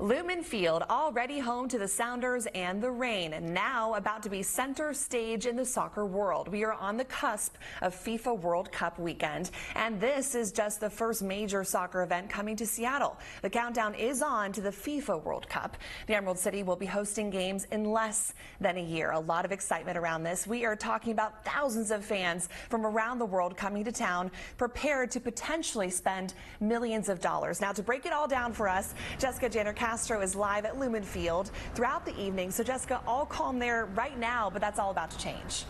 Lumen Field, already home to the Sounders and the Rain, and now about to be center stage in the soccer world. We are on the cusp of FIFA World Cup weekend, and this is just the first major soccer event coming to Seattle. The countdown is on to the FIFA World Cup. The Emerald City will be hosting games in less than a year. A lot of excitement around this. We are talking about thousands of fans from around the world coming to town, prepared to potentially spend millions of dollars. Now, to break it all down for us, Jessica Janner Castro is live at Lumen Field throughout the evening. So, Jessica, all calm there right now, but that's all about to change.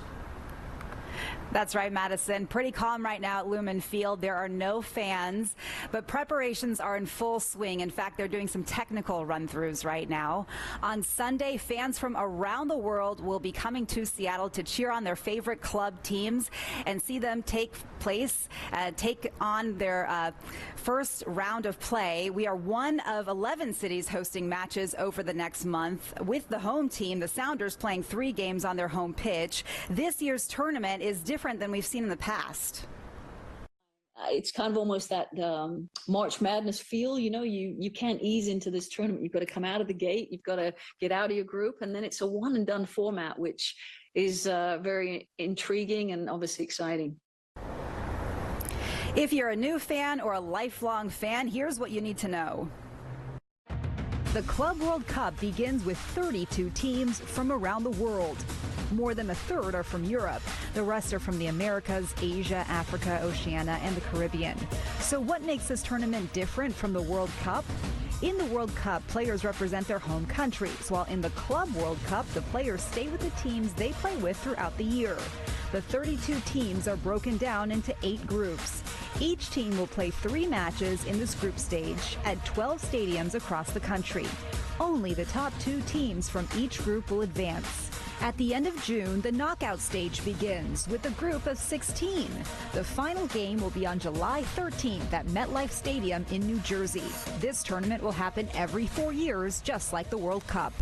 That's right, Madison. Pretty calm right now at Lumen Field. There are no fans, but preparations are in full swing. In fact, they're doing some technical run-throughs right now. On Sunday, fans from around the world will be coming to Seattle to cheer on their favorite club teams and see them take on their first round of play. We are one of 11 cities hosting matches over the next month, with the home team, the Sounders, playing 3 games on their home pitch. This year's tournament is different than we've seen in the past. It's kind of almost that March Madness feel. You know, you can't ease into this tournament. You've got to come out of the gate. You've got to get out of your group. And then it's a one and done format, which is very intriguing and obviously exciting. If you're a new fan or a lifelong fan, here's what you need to know. The Club World Cup begins with 32 teams from around the world. More than a third are from Europe. The rest are from the Americas, Asia, Africa, Oceania, and the Caribbean. So what makes this tournament different from the World Cup? In the World Cup, players represent their home countries, while in the Club World Cup, the players stay with the teams they play with throughout the year. The 32 teams are broken down into 8 groups. Each team will play 3 matches in this group stage at 12 stadiums across the country. Only the top 2 teams from each group will advance. At the end of June, the knockout stage begins with a group of 16. The final game will be on July 13th at MetLife Stadium in New Jersey. This tournament will happen every 4 years, just like the World Cup.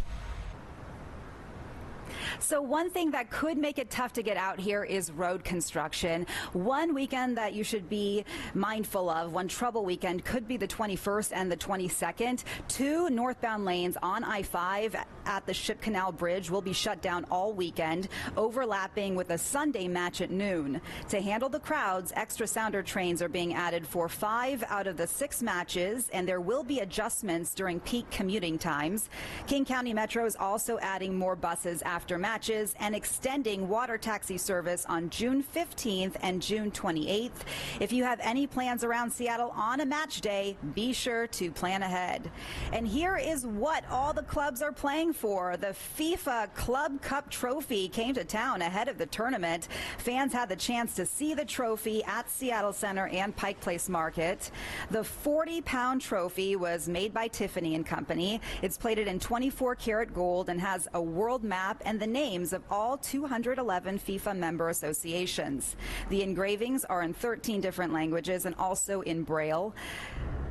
So one thing that could make it tough to get out here is road construction. One weekend that you should be mindful of, one trouble weekend, could be the 21st and the 22nd. 2 northbound lanes on I-5 at the Ship Canal Bridge will be shut down all weekend, overlapping with a Sunday match at noon. To handle the crowds, extra Sounder trains are being added for 5 out of the 6 matches, and there will be adjustments during peak commuting times. King County Metro is also adding more buses after matches and extending water taxi service on June 15th and June 28th. If you have any plans around Seattle on a match day, be sure to plan ahead. And here is what all the clubs are playing for. The FIFA Club Cup trophy came to town ahead of the tournament. Fans had the chance to see the trophy at Seattle Center and Pike Place Market. The 40-pound trophy was made by Tiffany & Company. It's plated in 24-karat gold and has a world map and the names of all 211 FIFA member associations. The engravings are in 13 different languages and also in Braille.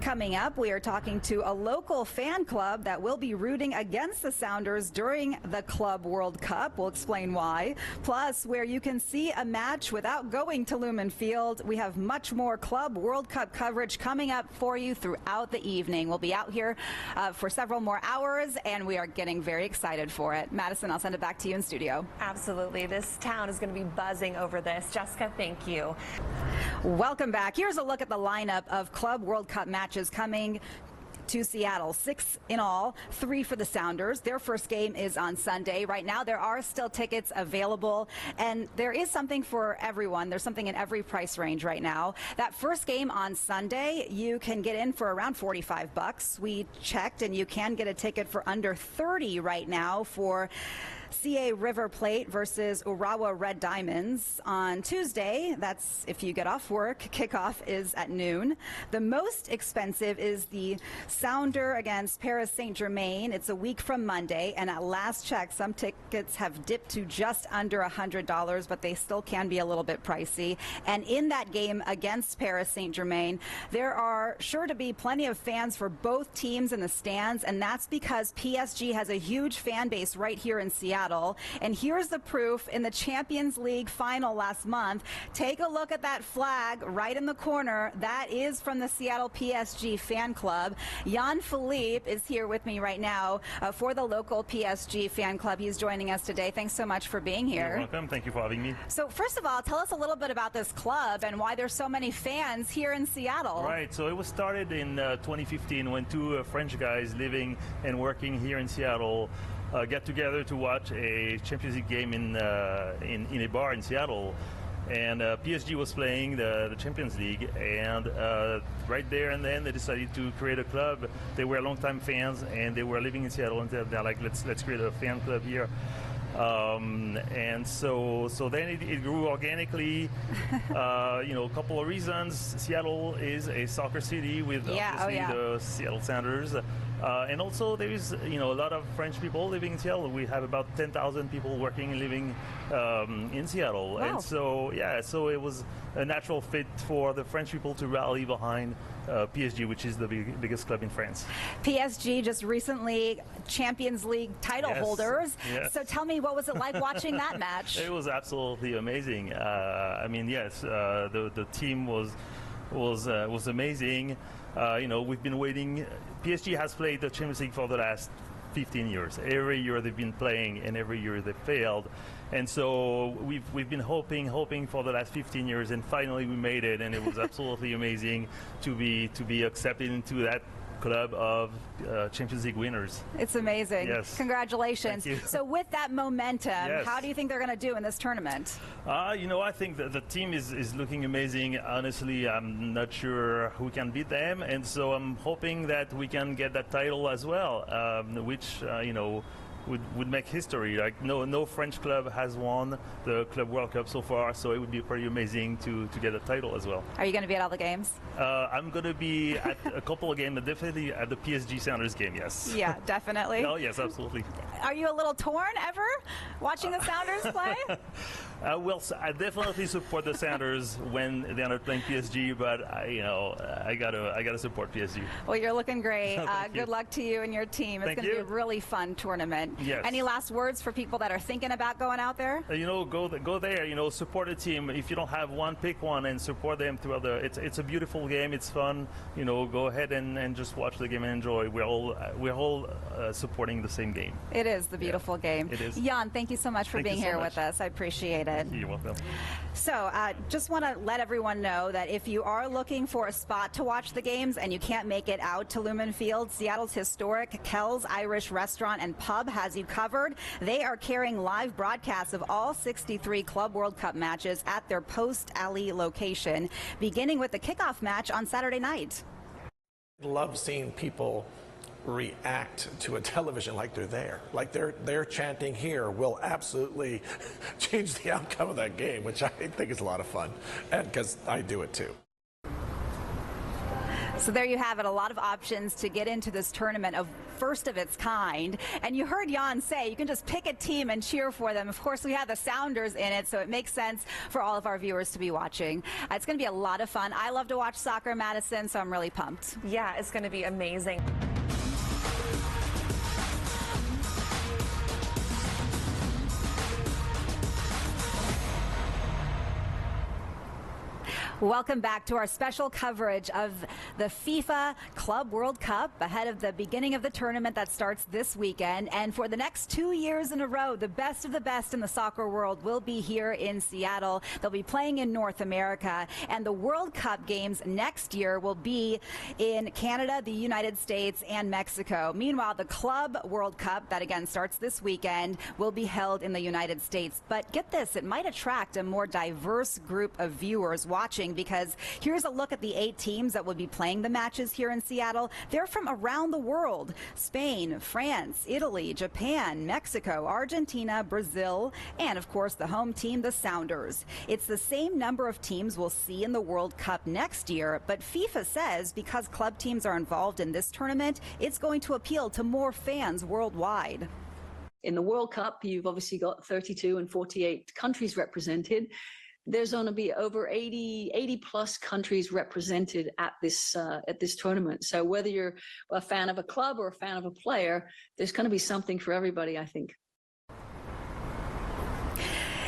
Coming up, we are talking to a local fan club that will be rooting against the Sounders during the Club World Cup. We'll explain why. Plus, where you can see a match without going to Lumen Field. We have much more Club World Cup coverage coming up for you throughout the evening. We'll be out here for several more hours, and we are getting very excited for it. Madison, I'll send it back to you in studio. Absolutely. This town is going to be buzzing over this. Jessica, thank you. Welcome back. Here's a look at the lineup of Club World Cup matches coming to Seattle. 6 in all, 3 for the Sounders. Their first game is on Sunday. Right now, there are still tickets available, and there is something for everyone. There's something in every price range right now. That first game on Sunday, you can get in for around $45. We checked, and you can get a ticket for under $30 right now for CA River Plate versus Urawa Red Diamonds on Tuesday. That's if you get off work. Kickoff is at noon. The most expensive is the Sounder against Paris Saint-Germain. It's a week from Monday, and at last check, some tickets have dipped to just under $100, but they still can be a little bit pricey. And in that game against Paris Saint-Germain, there are sure to be plenty of fans for both teams in the stands, and that's because PSG has a huge fan base right here in Seattle. Seattle. And here's the proof in the Champions League final last month. Take a look at that flag right in the corner. That is from the Seattle PSG fan club. Jan Philippe is here with me right now for the local PSG fan club. He's joining us today. Thanks so much for being here. You're welcome. Thank you for having me. So first of all, tell us a little bit about this club and why there's so many fans here in Seattle. Right. So it was started in 2015 when two French guys living and working here in Seattle got together to watch a Champions League game in a bar in Seattle. And PSG was playing the Champions League, and right there and then they decided to create a club. They were longtime fans, and they were living in Seattle, and they're like, let's create a fan club here. And so then it grew organically. A couple of reasons. Seattle is a soccer city with obviously the Seattle Sounders. And also there is, a lot of French people living in Seattle. We have about 10,000 people working and living in Seattle. Wow. And so it was a natural fit for the French people to rally behind PSG, which is the biggest club in France. PSG just recently Champions League title holders. Yes. So tell me, what was it like watching that match? It was absolutely amazing. The team was amazing. We've been waiting. PSG has played the Champions League for the last 15 years. Every year they've been playing, and every year they failed. And so we've been hoping for the last 15 years, and finally we made it. And it was absolutely amazing to be accepted into that club of Champions League winners. It's amazing. Yes. Congratulations. Thank you. So with that momentum, Yes. how do you think they're going to do in this tournament? I think that the team is looking amazing. Honestly, I'm not sure who can beat them, and so I'm hoping that we can get that title as well, which would make history. Like no French club has won the Club World Cup so far, so it would be pretty amazing to get a title as well. Are you going to be at all the games? I'm going to be at a couple of games, but definitely at the PSG Sounders game, yes. Yeah, definitely. Oh, yes, absolutely. Are you a little torn ever watching the Sounders play? I definitely support the Sounders when they're not playing PSG, but I gotta support PSG. Well, you're looking great. Thank you. Good luck to you and your team. It's going to be a really fun tournament. Yes. Any last words for people that are thinking about going out there? Go there. Support a team. If you don't have one, pick one and support them throughout it's a beautiful game. It's fun. Go ahead and just watch the game and enjoy. We're all supporting the same game. It is the beautiful game. It is. Jan, thank you so much for being here with us. I appreciate it. You're welcome. So just want to let everyone know that if you are looking for a spot to watch the games and you can't make it out to Lumen Field, Seattle's historic Kel's Irish Restaurant and Pub has you covered. They are carrying live broadcasts of all 63 Club World Cup matches at their Post Alley location, beginning with the kickoff match on Saturday night. Love seeing people react to a television like they're there. Like they're chanting here will absolutely change the outcome of that game, which I think is a lot of fun, and because I do it too. So there you have it, a lot of options to get into this tournament of first of its kind. And you heard Jan say you can just pick a team and cheer for them. Of course, we have the Sounders in it, so it makes sense for all of our viewers to be watching. It's going to be a lot of fun. I love to watch soccer, Madison, so I'm really pumped. Yeah, it's going to be amazing. Welcome back to our special coverage of the FIFA Club World Cup ahead of the beginning of the tournament that starts this weekend. And for the next 2 years in a row, the best of the best in the soccer world will be here in Seattle. They'll be playing in North America, and the World Cup games next year will be in Canada, the United States, and Mexico. Meanwhile, the Club World Cup, that again starts this weekend, will be held in the United States. But get this, it might attract a more diverse group of viewers watching, because here's a look at the 8 teams that will be playing the matches here in Seattle. They're from around the world: Spain, France, Italy, Japan, Mexico, Argentina, Brazil, and of course the home team, the Sounders. It's the same number of teams we'll see in the World Cup next year, but FIFA says because club teams are involved in this tournament, it's going to appeal to more fans worldwide. In the World Cup, you've obviously got 32 and 48 countries represented. There's going to be over 80 plus countries represented at this tournament. So whether you're a fan of a club or a fan of a player, there's going to be something for everybody, I think.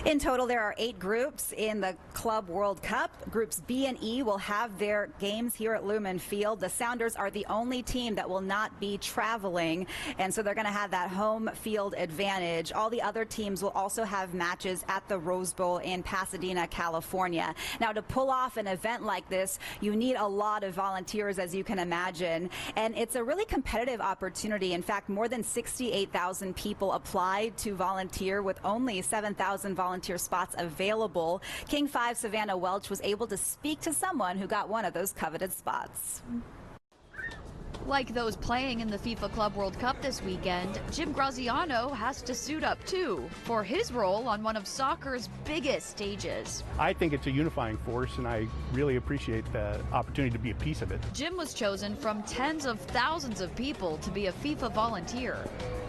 In total, there are 8 groups in the Club World Cup. Groups B and E will have their games here at Lumen Field. The Sounders are the only team that will not be traveling, and so they're going to have that home field advantage. All the other teams will also have matches at the Rose Bowl in Pasadena, California. Now, to pull off an event like this, you need a lot of volunteers, as you can imagine, and it's a really competitive opportunity. In fact, more than 68,000 people applied to volunteer with only 7,000 volunteer spots available. KING5 Savannah Welch was able to speak to someone who got one of those coveted spots. Like those playing in the FIFA Club World Cup this weekend, Jim Graziano has to suit up too for his role on one of soccer's biggest stages. I think it's a unifying force, and I really appreciate the opportunity to be a piece of it. Jim was chosen from tens of thousands of people to be a FIFA volunteer.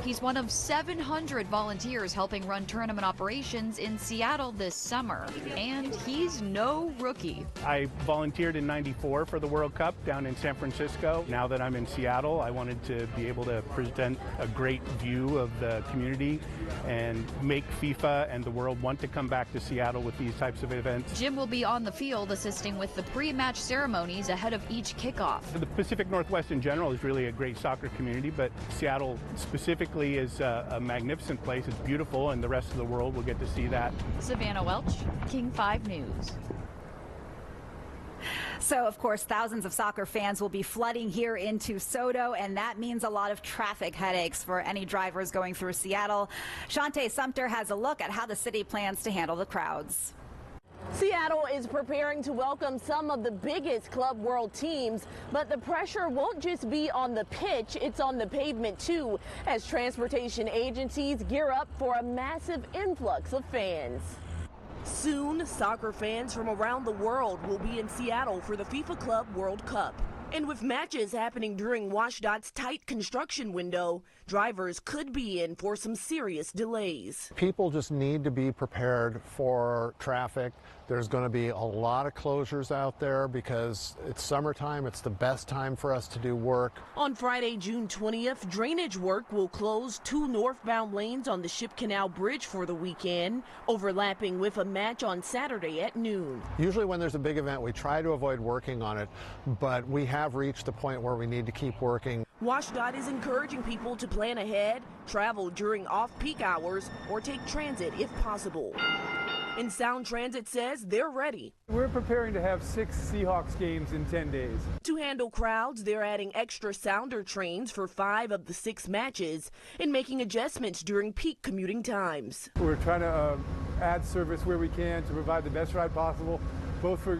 He's one of 700 volunteers helping run tournament operations in Seattle this summer, and he's no rookie. I volunteered in '94 for the World Cup down in San Francisco. Now that I'm in Seattle, I wanted to be able to present a great view of the community and make FIFA and the world want to come back to Seattle with these types of events. Jim will be on the field assisting with the pre-match ceremonies ahead of each kickoff. The Pacific Northwest in general is really a great soccer community, but Seattle specifically is a magnificent place. It's beautiful, and the rest of the world will get to see that. Savannah Welch, KING5 News. So, of course, thousands of soccer fans will be flooding here into Soto, and that means a lot of traffic headaches for any drivers going through Seattle. Shantae Sumter has a look at how the city plans to handle the crowds. Seattle is preparing to welcome some of the biggest Club World teams, but the pressure won't just be on the pitch, it's on the pavement too, as transportation agencies gear up for a massive influx of fans. Soon, soccer fans from around the world will be in Seattle for the FIFA Club World Cup. And with matches happening during WashDOT's tight construction window, drivers could be in for some serious delays. People just need to be prepared for traffic. There's going to be a lot of closures out there because it's summertime. It's the best time for us to do work. On Friday, June 20th, drainage work will close 2 northbound lanes on the Ship Canal Bridge for the weekend, overlapping with a match on Saturday at noon. Usually when there's a big event, we try to avoid working on it, but we have reached the point where we need to keep working. WashDOT is encouraging people to plan ahead, travel during off-peak hours, or take transit if possible. And Sound Transit says they're ready. We're preparing to have 6 Seahawks games in 10 days. To handle crowds, they're adding extra Sounder trains for 5 of the 6 matches and making adjustments during peak commuting times. We're trying to add service where we can to provide the best ride possible, both for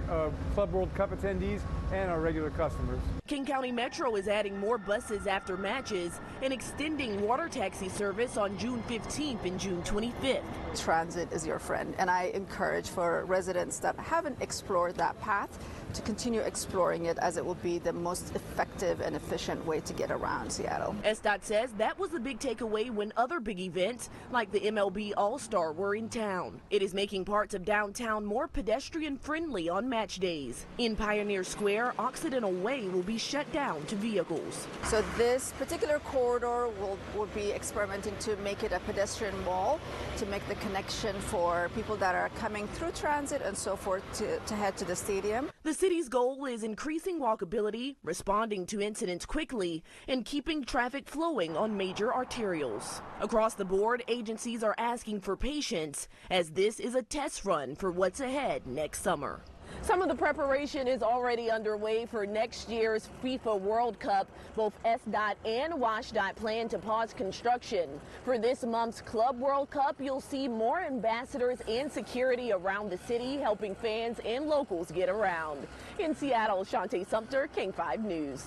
Club World Cup attendees and our regular customers. King County Metro is adding more buses after matches and extending water taxi service on June 15th and June 25th. Transit is your friend, and I encourage for residents that haven't explored that path to continue exploring it, as it will be the most effective and efficient way to get around Seattle. SDOT says that was the big takeaway when other big events like the MLB All-Star were in town. It is making parts of downtown more pedestrian friendly on match days. In Pioneer Square, Occidental Way will be shut down to vehicles. So this particular corridor will be experimenting to make it a pedestrian wall to make the connection for people that are coming through transit and so forth to head to the stadium. The city's goal is increasing walkability, responding to incidents quickly, and keeping traffic flowing on major arterials. Across the board, agencies are asking for patience, as this is a test run for what's ahead next summer. Some of the preparation is already underway for next year's FIFA World Cup. Both SDOT and WashDOT plan to pause construction. For this month's Club World Cup, you'll see more ambassadors and security around the city, helping fans and locals get around. In Seattle, Shantae Sumter, KING5 News.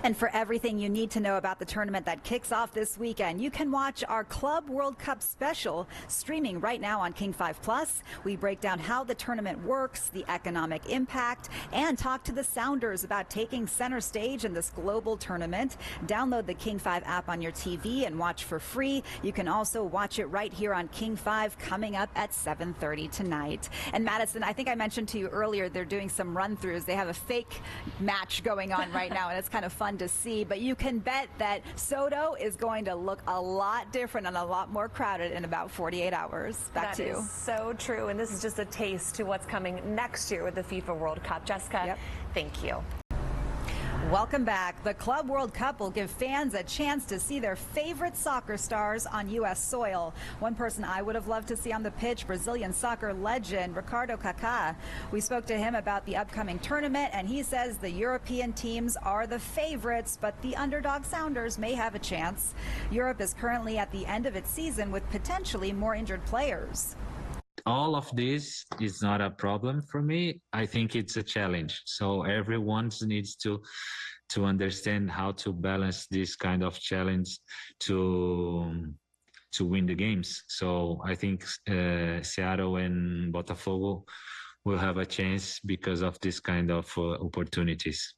And for everything you need to know about the tournament that kicks off this weekend, you can watch our Club World Cup special streaming right now on KING5 Plus. We break down how the tournament works, the economic impact, and talk to the Sounders about taking center stage in this global tournament. Download the KING5 app on your TV and watch for free. You can also watch it right here on KING5 coming up at 7:30 tonight. And Madison, I think I mentioned to you earlier, they're doing some run-throughs. They have a fake match going on right now, and it's kind of fun fun to see, but you can bet that Soto is going to look a lot different and a lot more crowded in about 48 hours. Back to you. That is so true, and this is just a taste to what's coming next year with the FIFA World Cup. Jessica, thank you. Welcome back. The Club World Cup will give fans a chance to see their favorite soccer stars on U.S. soil. One person I would have loved to see on the pitch, Brazilian soccer legend Ricardo Kaká. We spoke to him about the upcoming tournament, and he says the European teams are the favorites, but the underdog Sounders may have a chance. Europe is currently at the end of its season with potentially more injured players. All of this is not a problem for me. I think it's a challenge. So everyone needs to understand how to balance this kind of challenge to win the games. So I think Seattle and Botafogo will have a chance because of this kind of opportunities.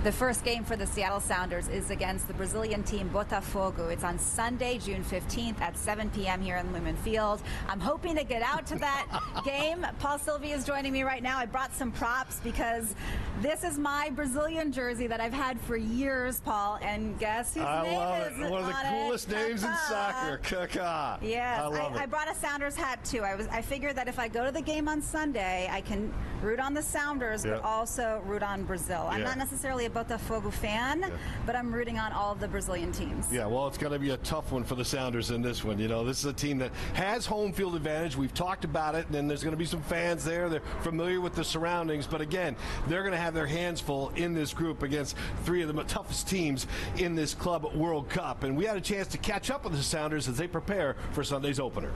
The first game for the Seattle Sounders is against the Brazilian team Botafogo. It's on Sunday, June 15th at 7 p.m. here in Lumen Field. I'm hoping to get out to that game. Paul Sylvia is joining me right now. I brought some props because this is my Brazilian jersey that I've had for years, Paul, and guess whose name is one of the coolest names in soccer, Kaká. Yes, I brought a Sounders hat too. I figured that if I go to the game on Sunday, I can root on the Sounders, but also root on Brazil. I'm not necessarily a Botafogo fan, but I'm rooting on all of the Brazilian teams. Yeah, well, it's going to be a tough one for the Sounders in this one. You know, this is a team that has home field advantage. We've talked about it, and then there's going to be some fans there. They're familiar with the surroundings, but again, they're going to have their hands full in this group against three of the toughest teams in this Club World Cup. And we had a chance to catch up with the Sounders as they prepare for Sunday's opener.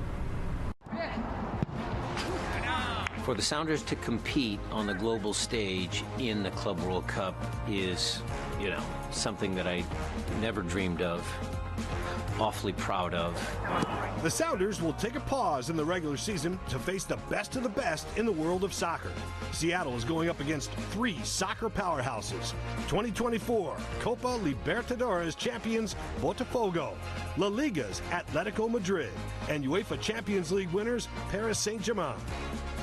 For the Sounders to compete on the global stage in the Club World Cup is, you know, something that I never dreamed of, awfully proud of. The Sounders will take a pause in the regular season to face the best of the best in the world of soccer. Seattle is going up against three soccer powerhouses. 2024 Copa Libertadores champions Botafogo, La Liga's Atletico Madrid, and UEFA Champions League winners Paris Saint-Germain.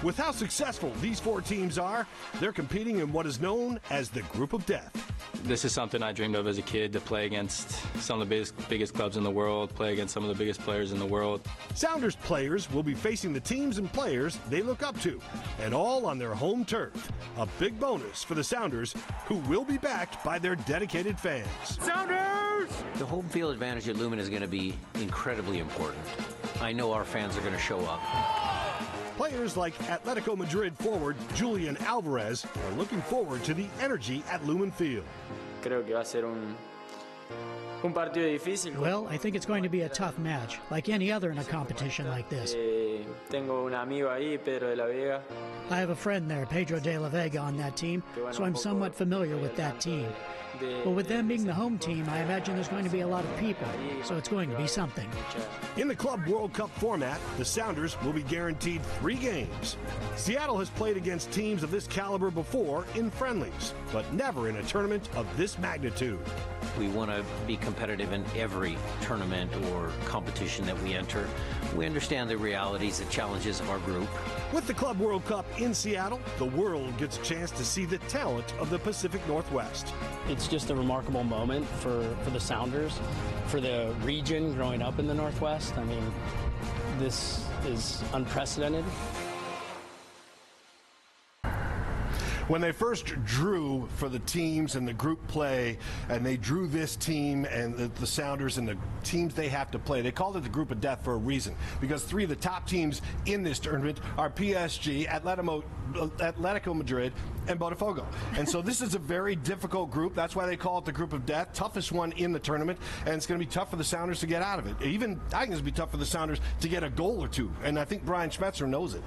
With how successful these four teams are, they're competing in what is known as the Group of Death. This is something I dreamed of as a kid, to play against some of the biggest clubs in the world, play against some of the biggest players in the world. Sounders players will be facing the teams and players they look up to, and all on their home turf. A big bonus for the Sounders, who will be backed by their dedicated fans. Sounders! The home field advantage at Lumen is going to be incredibly important. I know our fans are going to show up. Players like Atletico Madrid forward Julian Alvarez are looking forward to the energy at Lumen Field. Well, I think it's going to be a tough match, like any other in a competition like this. I have a friend there, Pedro de la Vega, on that team, so I'm somewhat familiar with that team. But with them being the home team, I imagine there's going to be a lot of people, so it's going to be something. In the Club World Cup format, the Sounders will be guaranteed 3 games. Seattle has played against teams of this caliber before in friendlies, but never in a tournament of this magnitude. We want to be competitive in every tournament or competition that we enter. We understand the realities, the challenges of our group. With the Club World Cup in Seattle, the world gets a chance to see the talent of the Pacific Northwest. It's just a remarkable moment for the Sounders, for the region growing up in the Northwest. I mean, this is unprecedented. When they first drew for the teams and the group play, and they drew this team and the Sounders and the teams they have to play, they called it the Group of Death for a reason, because 3 of the top teams in this tournament are PSG, Atletico Madrid, and Botafogo. And so this is a very difficult group. That's why they call it the Group of Death. Toughest one in the tournament, and it's going to be tough for the Sounders to get out of it. Even I think it's going to be tough for the Sounders to get a goal or two, and I think Brian Schmetzer knows it.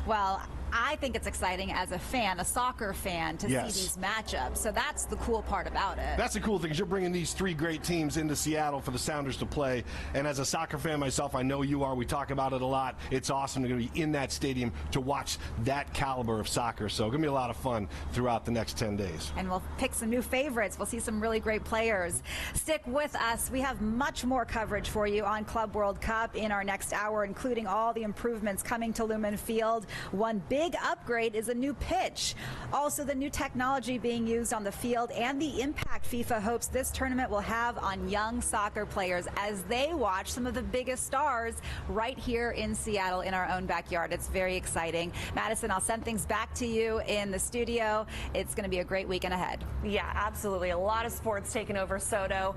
Well, I think it's exciting as a fan, a soccer fan, to see these matchups. So that's the cool part about it. That's the cool thing, is you're bringing these 3 great teams into Seattle for the Sounders to play. And as a soccer fan myself, I know you are. We talk about it a lot. It's awesome to be in that stadium to watch that caliber of soccer. So it's going to be a lot of fun throughout the next 10 days. And we'll pick some new favorites. We'll see some really great players. Stick with us. We have much more coverage for you on Club World Cup in our next hour, including all the improvements coming to Lumen Field. One big big upgrade is a new pitch. Also, the new technology being used on the field and the impact FIFA hopes this tournament will have on young soccer players as they watch some of the biggest stars right here in Seattle in our own backyard. It's very exciting. Madison, I'll send things back to you in the studio. It's going to be a great weekend ahead. Yeah, absolutely. A lot of sports taking over Soto.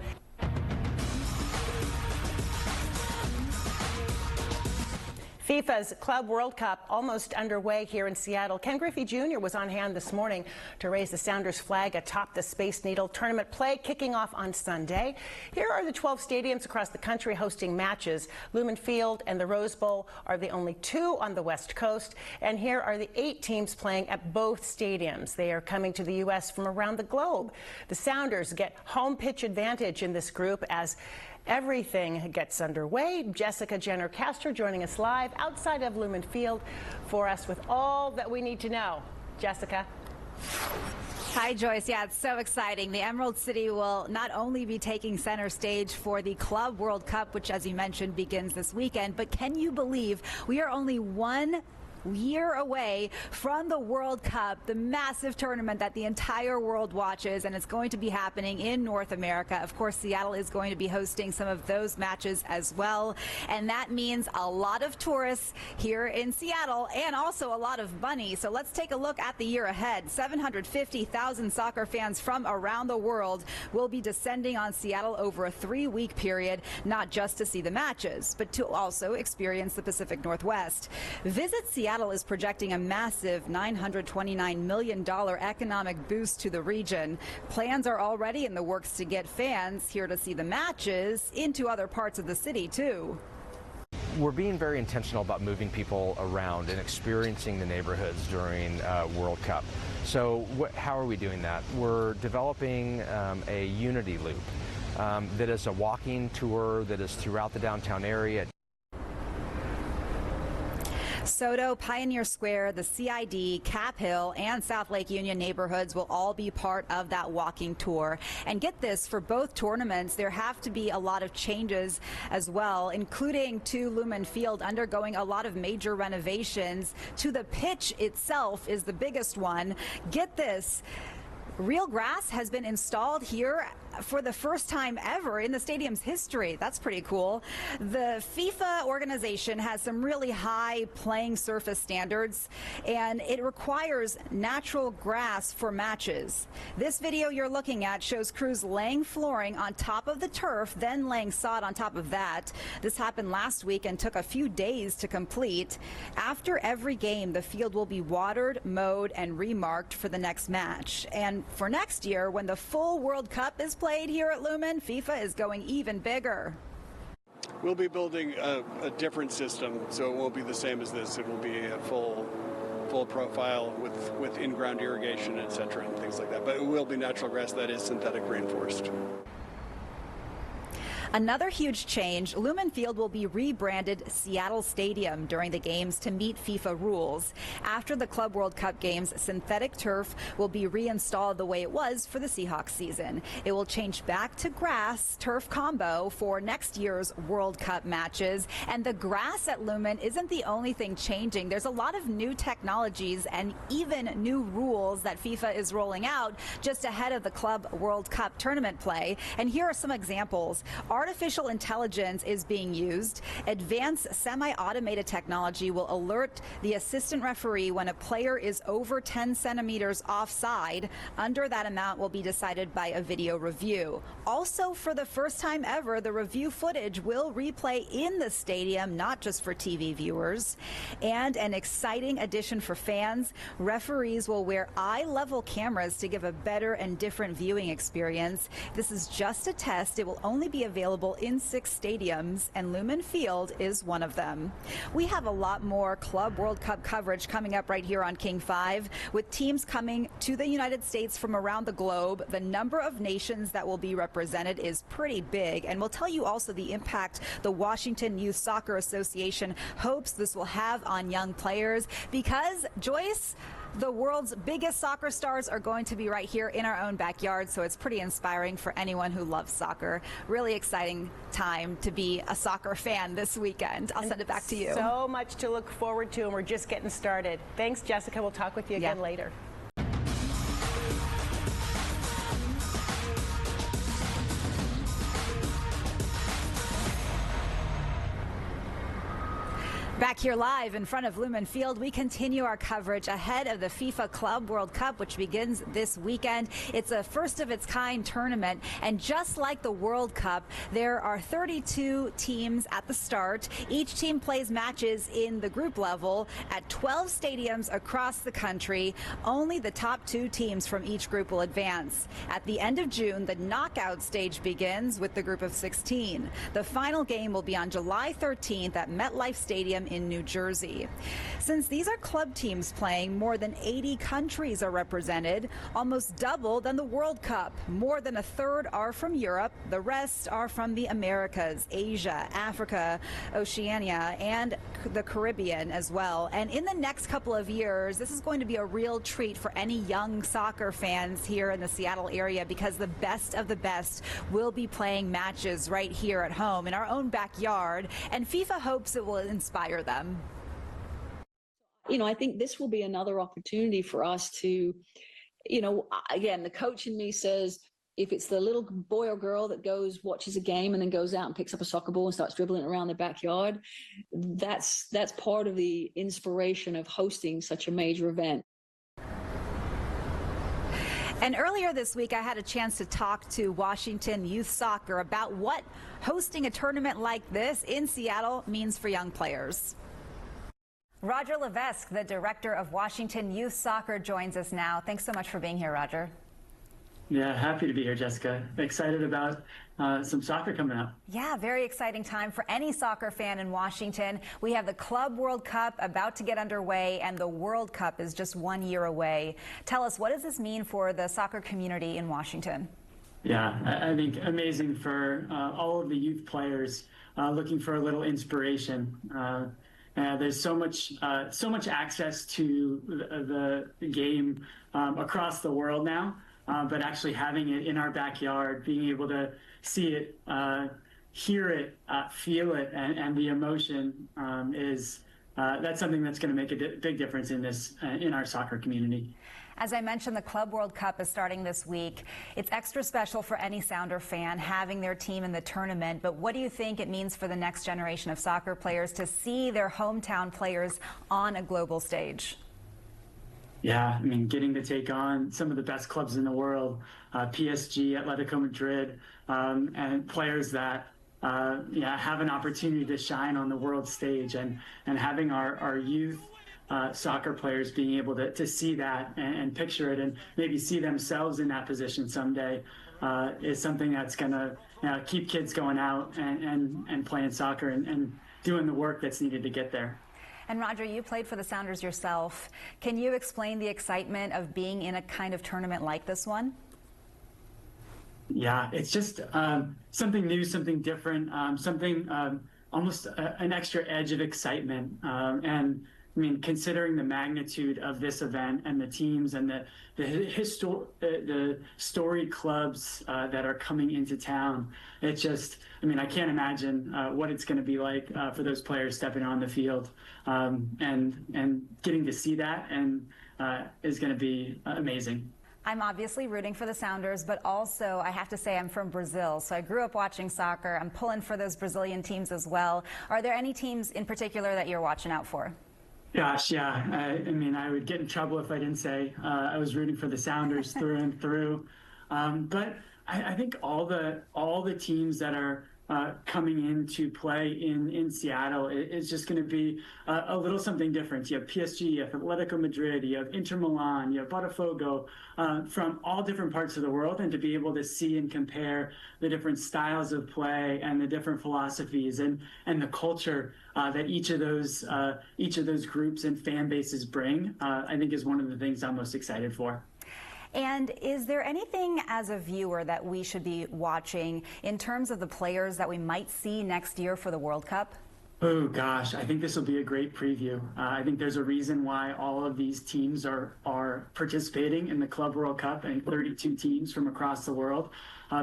FIFA's Club World Cup almost underway here in Seattle. Ken Griffey Jr. was on hand this morning to raise the Sounders flag atop the Space Needle. Tournament play kicking off on Sunday. Here are the 12 stadiums across the country hosting matches. Lumen Field and the Rose Bowl are the only two on the West Coast. And here are the 8 teams playing at both stadiums. They are coming to the U.S. from around the globe. The Sounders get home pitch advantage in this group as everything gets underway. Jessica Jenner-Castor joining us live outside of Lumen Field for us with all that we need to know. Jessica. Hi, Joyce. Yeah, it's so exciting. The Emerald City will not only be taking center stage for the Club World Cup, which, as you mentioned, begins this weekend, but can you believe we are only 1 year away from the World Cup, the massive tournament that the entire world watches, and it's going to be happening in North America. Of course, Seattle is going to be hosting some of those matches as well, and that means a lot of tourists here in Seattle and also a lot of money. So let's take a look at the year ahead. 750,000 soccer fans from around the world will be descending on Seattle over a 3-week period, not just to see the matches, but to also experience the Pacific Northwest. Visit Seattle is projecting a massive $929 million economic boost to the region. Plans are already in the works to get fans here to see the matches into other parts of the city, too. We're being very intentional about moving people around and experiencing the neighborhoods during World Cup. So how are we doing that? We're developing a Unity Loop that is a walking tour that is throughout the downtown area. Soto, Pioneer Square, the CID, Cap Hill, and South Lake Union neighborhoods will all be part of that walking tour. And get this, for both tournaments, there have to be a lot of changes as well, including to Lumen Field undergoing a lot of major renovations. To the pitch itself is the biggest one. Get this. Real grass has been installed here for the first time ever in the stadium's history. That's pretty cool. The FIFA organization has some really high playing surface standards, and it requires natural grass for matches. This video you're looking at shows crews laying flooring on top of the turf, then laying sod on top of that. This happened last week and took a few days to complete. After every game, the field will be watered, mowed, and remarked for the next match. And for next year, when the full World Cup is played here at Lumen, FIFA is going even bigger. We'll be building a different system, so it won't be the same as this. It will be a full profile with in-ground irrigation, etc., and things like that. But it will be natural grass that is synthetic reinforced. Another huge change, Lumen Field will be rebranded Seattle Stadium during the games to meet FIFA rules. After the Club World Cup games, synthetic turf will be reinstalled the way it was for the Seahawks season. It will change back to grass turf combo for next year's World Cup matches. And the grass at Lumen isn't the only thing changing. There's a lot of new technologies and even new rules that FIFA is rolling out just ahead of the Club World Cup tournament play. And here are some examples. Artificial intelligence is being used. Advanced semi-automated technology will alert the assistant referee when a player is over 10 centimeters offside. Under that amount will be decided by a video review. Also, for the first time ever, the review footage will replay in the stadium, not just for TV viewers. And an exciting addition for fans, referees will wear eye-level cameras to give a better and different viewing experience. This is just a test. It will only be available in 6 stadiums, and Lumen Field is one of them. We have a lot more Club World Cup coverage coming up right here on KING5, with teams coming to the United States from around the globe. The number of nations that will be represented is pretty big, and we'll tell you also the impact the Washington Youth Soccer Association hopes this will have on young players, because, Joyce, The world's biggest soccer stars are going to be right here in our own backyard, so it's pretty inspiring for anyone who loves soccer. Really exciting time to be a soccer fan this weekend. I'll send it back to you. So much to look forward to, and we're just getting started. Thanks, Jessica. We'll talk with you again later. Back here live in front of Lumen Field, we continue our coverage ahead of the FIFA Club World Cup, which begins this weekend. It's a first-of-its-kind tournament, and just like the World Cup, there are 32 teams at the start. Each team plays matches in the group level at 12 stadiums across the country. Only the top 2 teams from each group will advance. At the end of June, the knockout stage begins with the group of 16. The final game will be on July 13th at MetLife Stadium in New Jersey. Since these are club teams playing, more than 80 countries are represented, almost double than the World Cup. More than a third are from Europe. The rest are from the Americas, Asia, Africa, Oceania, and the Caribbean as well. And in the next couple of years, this is going to be a real treat for any young soccer fans here in the Seattle area, because the best of the best will be playing matches right here at home in our own backyard, and FIFA hopes it will inspire them. You know, I think this will be another opportunity for us to, you know, again, the coach in me says, if it's the little boy or girl that goes, watches a game and then goes out and picks up a soccer ball and starts dribbling around their backyard, that's part of the inspiration of hosting such a major event. And earlier this week, I had a chance to talk to Washington Youth Soccer about what hosting a tournament like this in Seattle means for young players. Roger Levesque, the director of Washington Youth Soccer, joins us now. Thanks so much for being here, Roger. Yeah, happy to be here, Jessica. Excited about some soccer coming up. Yeah, very exciting time for any soccer fan in Washington. We have the Club World Cup about to get underway, and the World Cup is just 1 year away. Tell us, what does this mean for the soccer community in Washington? Yeah, I think amazing for all of the youth players looking for a little inspiration. There's so much access to the game across the world now. But actually having it in our backyard, being able to see it, hear it, feel it, and the emotion that's something that's going to make a big difference in our soccer community. As I mentioned, the Club World Cup is starting this week. It's extra special for any Sounder fan having their team in the tournament. But what do you think it means for the next generation of soccer players to see their hometown players on a global stage? Yeah, I mean, getting to take on some of the best clubs in the world, PSG, Atletico Madrid, and players that have an opportunity to shine on the world stage, and having our youth soccer players being able to see that and picture it and maybe see themselves in that position someday is something that's going to keep kids going out and playing soccer and doing the work that's needed to get there. And Roger, you played for the Sounders yourself. Can you explain the excitement of being in a kind of tournament like this one? Yeah, it's just something new, something different, something almost an extra edge of excitement. And I mean, considering the magnitude of this event and the teams and the storied clubs that are coming into town, it's just, I mean, I can't imagine what it's going to be like for those players stepping on the field, and getting to see that and is going to be amazing. I'm obviously rooting for the Sounders, but also I have to say I'm from Brazil, so I grew up watching soccer. I'm pulling for those Brazilian teams as well. Are there any teams in particular that you're watching out for? Gosh, yeah. I mean, I would get in trouble if I didn't say I was rooting for the Sounders through and through. But I think all the teams that are coming in to play in Seattle is just going to be a little something different. You have PSG, you have Atletico Madrid, you have Inter Milan, you have Botafogo, from all different parts of the world, and to be able to see and compare the different styles of play and the different philosophies and the culture that each of those groups and fan bases bring, I think is one of the things I'm most excited for. And is there anything as a viewer that we should be watching in terms of the players that we might see next year for the World Cup? Oh gosh, I think this will be a great preview. I think there's a reason why all of these teams are participating in the Club World Cup, and 32 teams from across the world,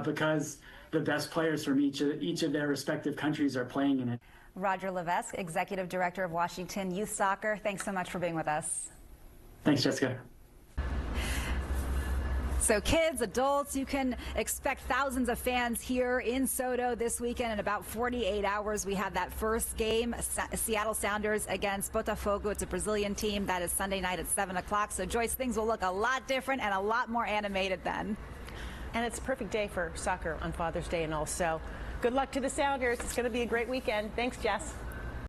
because the best players from each of their respective countries are playing in it. Roger Levesque, Executive Director of Washington Youth Soccer, thanks so much for being with us. Thanks, Jessica. So kids, adults, you can expect thousands of fans here in Soto this weekend. In about 48 hours, we have that first game, Seattle Sounders against Botafogo. It's a Brazilian team. That is Sunday night at 7 o'clock. So, Joyce, things will look a lot different and a lot more animated then. And it's a perfect day for soccer on Father's Day, and also good luck to the Sounders. It's going to be a great weekend. Thanks, Jess.